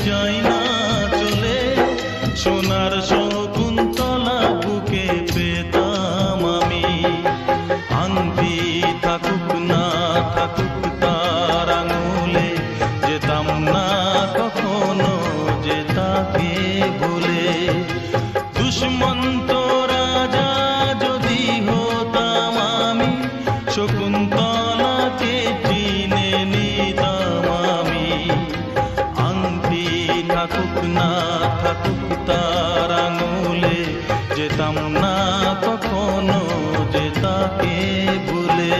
যাই না চলে, সোনার শকুন্তলা বুকে পেতাম আমি। আংটি থাকুক না থাকুক তার আঙুলে, যেতাম না কখনো যে তাকে ভুলে। দুষ্মন্ত রাজা যদি হতাম আমি, শকুন্তলাকে চিনে নিতাম আমি। আংটি থাকুক না থাকুক তার আঙুলে, যেতাম না কখনো যে তাকে ভুলে।